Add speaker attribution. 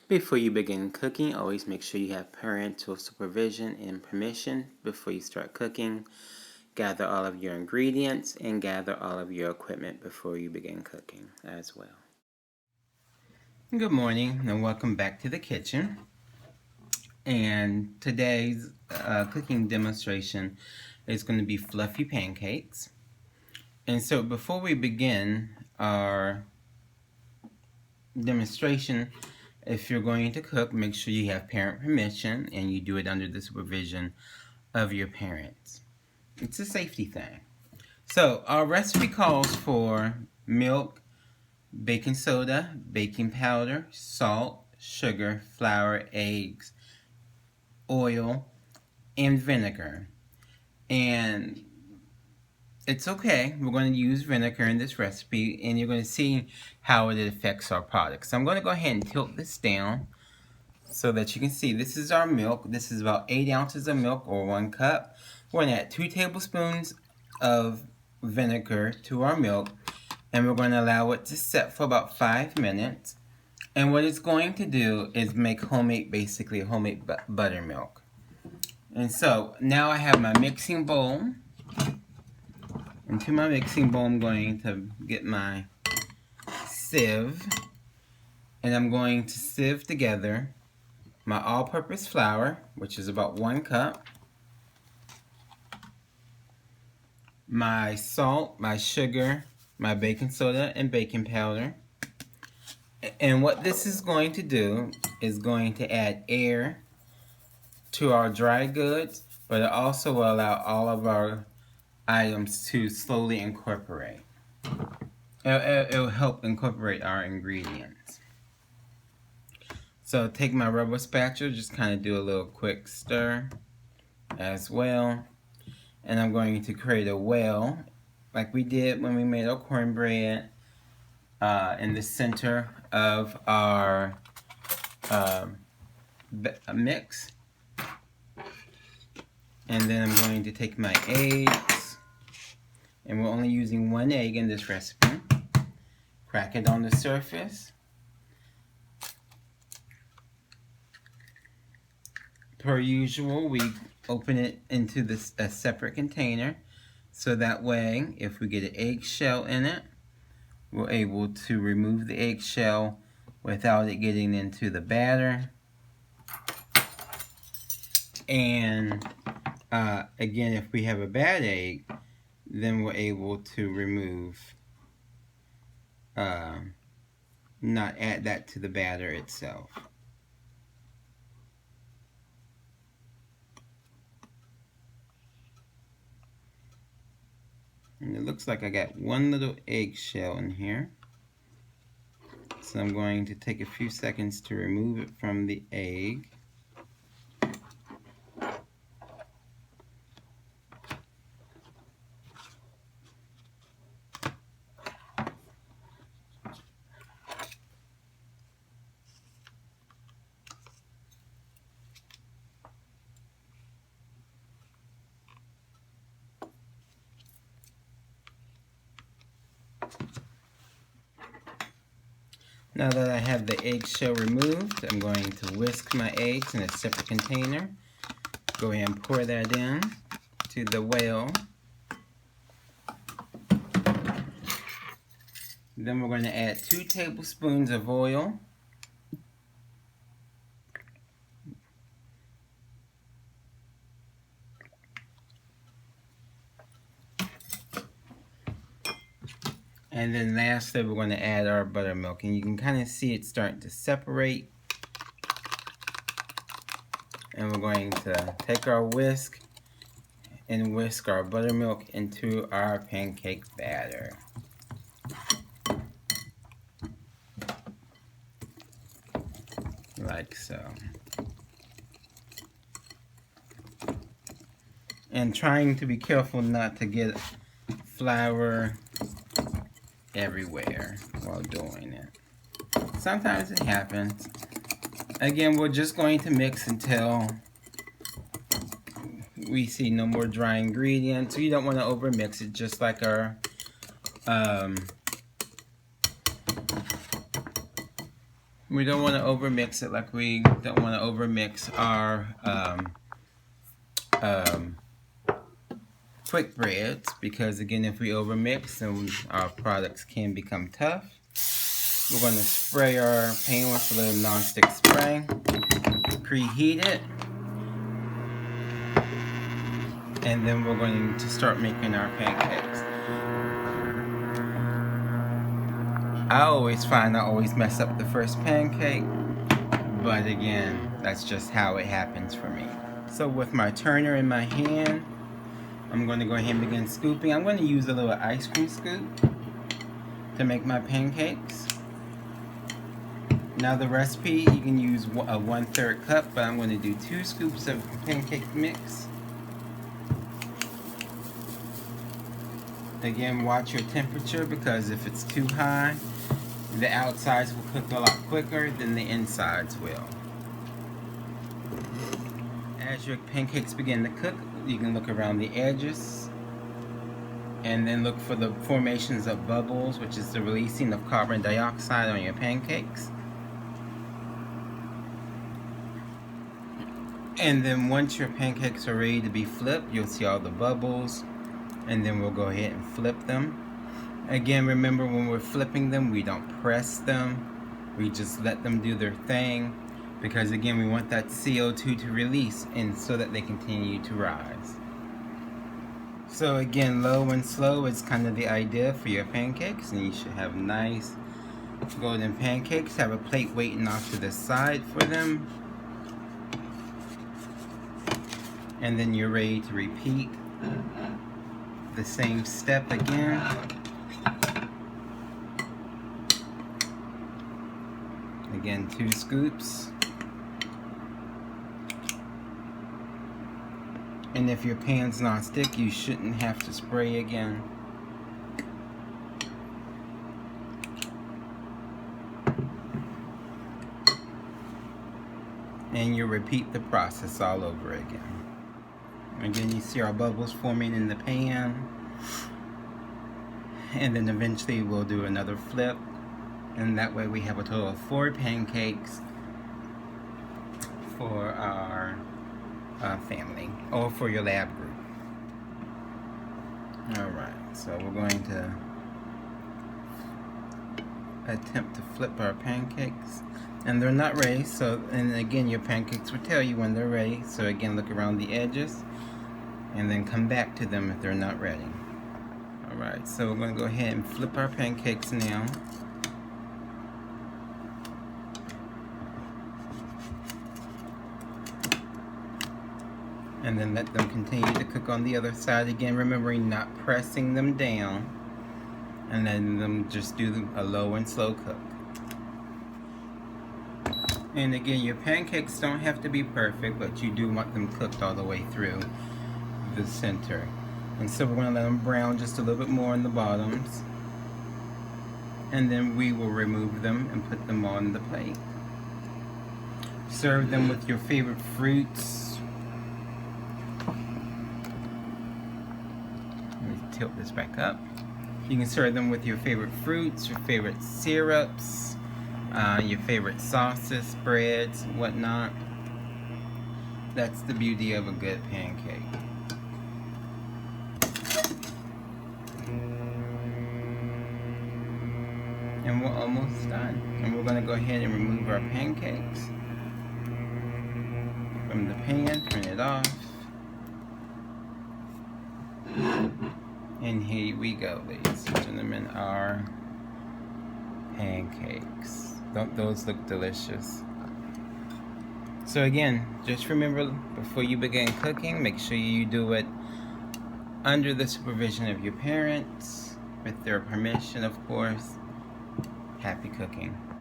Speaker 1: Before you begin cooking, always make sure you have parental supervision and permission before you start cooking. Gather all of your ingredients and gather all of your equipment before you begin cooking as well. Good morning and welcome back to the kitchen. And today's cooking demonstration is going to be fluffy pancakes. And so before we begin our demonstration, if you're going to cook, make sure you have parent permission and you do it under the supervision of your parents. It's a safety thing. So our recipe calls for milk, baking soda, baking powder, salt, sugar, flour, eggs, oil, and vinegar. And it's okay, we're going to use vinegar in this recipe and you're going to see how it affects our product. So I'm going to go ahead and tilt this down so that you can see this is our milk. This is about 8 ounces of milk or 1 cup. We're going to add 2 tablespoons of vinegar to our milk and we're going to allow it to set for about 5 minutes. And what it's going to do is make basically homemade buttermilk. And so now I have my mixing bowl. Into my mixing bowl, I'm going to get my sieve, and I'm going to sieve together my all-purpose flour, which is about 1 cup, my salt, my sugar, my baking soda, and baking powder. And what this is going to do is going to add air to our dry goods, but it also will allow all of our items to slowly incorporate. It'll help incorporate our ingredients. So take my rubber spatula, just kind of do a little quick stir as well. And I'm going to create a well like we did when we made our cornbread in the center of our mix. And then I'm going to take my eggs, and we're only using 1 egg in this recipe. Crack it on the surface. Per usual, we open it into a separate container, so that way, if we get an eggshell in it, we're able to remove the eggshell without it getting into the batter. And again, if we have a bad egg, then we're able to remove, not add that to the batter itself. And it looks like I got 1 little eggshell in here. So I'm going to take a few seconds to remove it from the egg. Now that I have the eggshell removed, I'm going to whisk my eggs in a separate container. Go ahead and pour that in to the well. Then we're going to add 2 tablespoons of oil. And then lastly, we're going to add our buttermilk. And you can kind of see it starting to separate. And we're going to take our whisk and whisk our buttermilk into our pancake batter. Like so. And trying to be careful not to get flour everywhere while doing it. Sometimes it happens. Again, we're just going to mix until we see no more dry ingredients. So you don't want to over mix it, just like our We don't want to overmix it, like we don't want to overmix our quick breads, because again, if we overmix, then our products can become tough. We're going to spray our pan with a little non-stick spray, preheat it, and then we're going to start making our pancakes. I always find I always mess up the first pancake, but again, that's just how it happens for me. So with my turner in my hand, I'm going to go ahead and begin scooping. I'm going to use a little ice cream scoop to make my pancakes. Now the recipe, you can use a 1/3 cup, but I'm going to do 2 scoops of pancake mix. Again, watch your temperature, because if it's too high, the outsides will cook a lot quicker than the insides will. As your pancakes begin to cook, you can look around the edges and then look for the formations of bubbles, which is the releasing of carbon dioxide on your pancakes. And then once your pancakes are ready to be flipped, you'll see all the bubbles, and then we'll go ahead and flip them. Again, remember, when we're flipping them, we don't press them. We just let them do their thing, because again, we want that CO2 to release, and so that they continue to rise. So again, low and slow is kind of the idea for your pancakes, and you should have nice golden pancakes. Have a plate waiting off to the side for them. And then you're ready to repeat the same step again. Again, 2 scoops. And if your pan's non-stick, you shouldn't have to spray again. And you repeat the process all over again. Again, you see our bubbles forming in the pan. And then eventually we'll do another flip. And that way we have a total of 4 pancakes for our family, or for your lab group. Alright, so we're going to attempt to flip our pancakes. And they're not ready, so, and again, your pancakes will tell you when they're ready. So again, look around the edges, and then come back to them if they're not ready. Alright, so we're going to go ahead and flip our pancakes now. And then let them continue to cook on the other side. Again, remembering not pressing them down, and letting them just do a low and slow cook. And again, your pancakes don't have to be perfect, but you do want them cooked all the way through the center. And so we're going to let them brown just a little bit more in the bottoms, and then we will remove them and put them on the plate. Serve them with your favorite fruits. Tilt this back up. You can serve them with your favorite fruits, your favorite syrups, your favorite sauces, breads, whatnot. That's the beauty of a good pancake. And we're almost done. And we're going to go ahead and remove our pancakes from the pan, turn it off. And here we go, ladies and gentlemen, our pancakes. Don't those look delicious? So again, just remember, before you begin cooking, make sure you do it under the supervision of your parents, with their permission, of course. Happy cooking.